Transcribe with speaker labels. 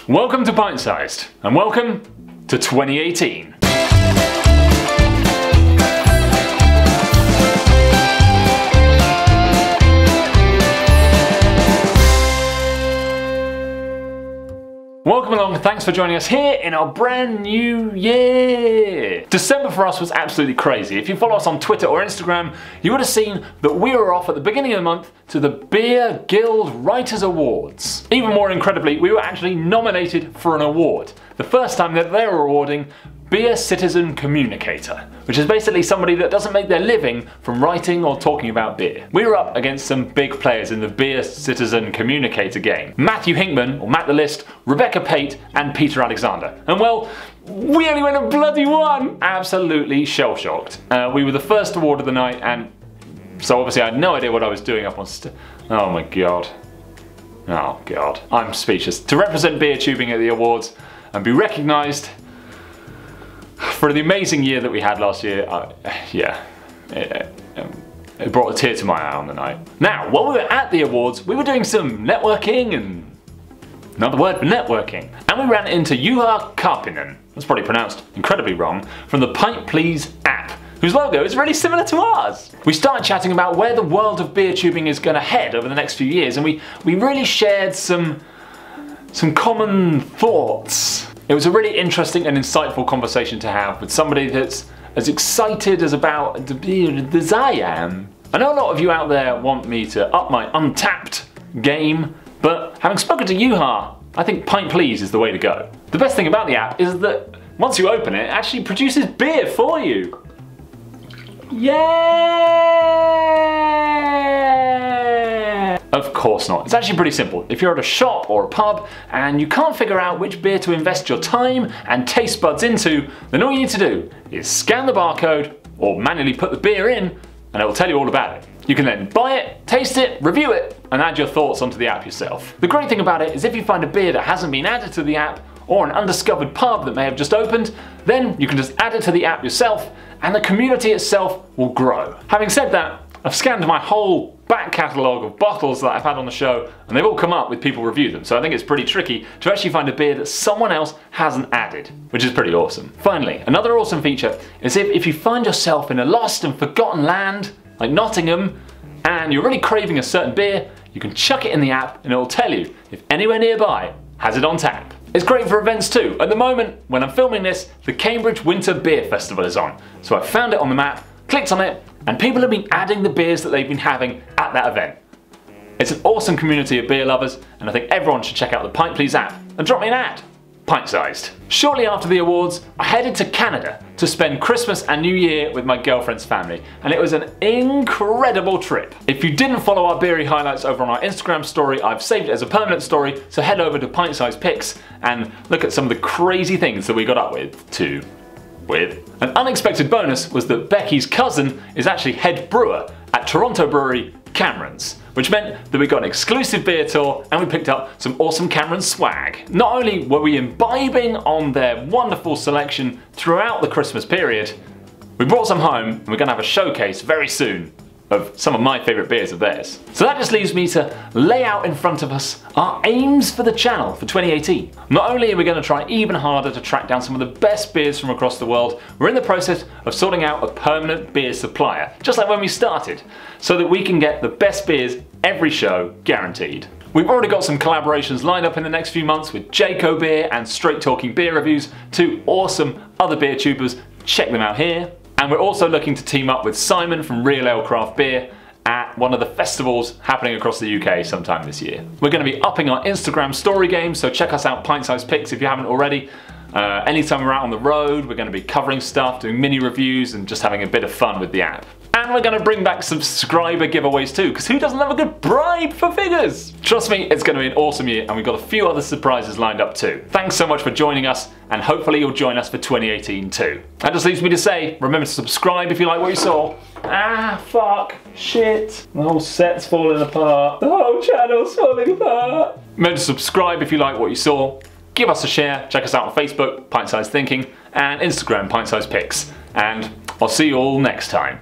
Speaker 1: Welcome to Pint Sized, and welcome to 2018. Welcome along, thanks for joining us here in our brand new year! December for us was absolutely crazy. If you follow us on Twitter or Instagram, you would have seen that we were off at the beginning of the month to the Beer Guild Writers Awards. Even more incredibly, we were actually nominated for an award. The first time that they were awarding Beer Citizen Communicator, which is basically somebody that doesn't make their living from writing or talking about beer. We were up against some big players in the Beer Citizen Communicator game. Matthew Hinkman, or Matt the List, Rebecca Pate, and Peter Alexander. And well, we only went a bloody one! Absolutely shell-shocked. We were the first award of the night, and so obviously I had no idea what I was doing up on oh my god. Oh god. I'm speechless. To represent beer tubing at the awards and be recognised for the amazing year that we had last year, it brought a tear to my eye on the night. Now, while we were at the awards, we were doing some networking and another word for networking. And we ran into Juha Karppinen, that's probably pronounced incredibly wrong, from the Pint Please app, whose logo is really similar to ours. We started chatting about where the world of beer tubing is going to head over the next few years, and we really shared some common thoughts. It was a really interesting and insightful conversation to have with somebody that's as excited about the beer as I am. I know a lot of you out there want me to up my untapped game, but having spoken to Juha, I think Pint Please is the way to go. The best thing about the app is that once you open it, it actually produces beer for you. Yeah! Of course not. It's actually pretty simple. If you're at a shop or a pub and you can't figure out which beer to invest your time and taste buds into, then all you need to do is scan the barcode or manually put the beer in and it will tell you all about it. You can then buy it, taste it, review it, and add your thoughts onto the app yourself. The great thing about it is if you find a beer that hasn't been added to the app or an undiscovered pub that may have just opened, then you can just add it to the app yourself and the community itself will grow. Having said that, I've scanned my whole back catalogue of bottles that I've had on the show and they've all come up with people review them, so I think it's pretty tricky to actually find a beer that someone else hasn't added, which is pretty awesome. Finally, another awesome feature is if you find yourself in a lost and forgotten land, like Nottingham, and you're really craving a certain beer, you can chuck it in the app and it will tell you if anywhere nearby has it on tap. It's great for events too. At the moment, when I'm filming this, the Cambridge Winter Beer Festival is on, so I found it on the map, clicked on it, and people have been adding the beers that they've been having at that event. It's an awesome community of beer lovers, and I think everyone should check out the Pint Please app and drop me an ad. Pint sized. Shortly after the awards, I headed to Canada to spend Christmas and New Year with my girlfriend's family, and it was an incredible trip. If you didn't follow our beery highlights over on our Instagram story, I've saved it as a permanent story, so head over to Pint Sized Pics and look at some of the crazy things that we got up with. An unexpected bonus was that Becky's cousin is actually head brewer at Toronto brewery Cameron's, which meant that we got an exclusive beer tour and we picked up some awesome Cameron swag. Not only were we imbibing on their wonderful selection throughout the Christmas period, we brought some home and we're going to have a showcase very soon of some of my favourite beers of theirs. So that just leaves me to lay out in front of us our aims for the channel for 2018. Not only are we going to try even harder to track down some of the best beers from across the world, we're in the process of sorting out a permanent beer supplier, just like when we started, so that we can get the best beers every show guaranteed. We've already got some collaborations lined up in the next few months with Jayco Beer and Straight Talking Beer Reviews, two awesome other beer tubers. Check them out here. And we're also looking to team up with Simon from Real Ale Craft Beer at one of the festivals happening across the UK sometime this year. We're going to be upping our Instagram story game, so check us out, Pint Sized Pics, if you haven't already. Anytime we're out on the road, we're going to be covering stuff, doing mini reviews and just having a bit of fun with the app. And we're going to bring back subscriber giveaways too, because who doesn't love a good bribe for figures? Trust me, it's going to be an awesome year and we've got a few other surprises lined up too. Thanks so much for joining us, and hopefully you'll join us for 2018 too. That just leaves me to say, remember to subscribe if you like what you saw. Ah, fuck, shit. The whole set's falling apart. The whole channel's falling apart. Remember to subscribe if you like what you saw. Give us a share, check us out on Facebook, Pint Sized Thinking, and Instagram, Pint Sized Pics. And I'll see you all next time.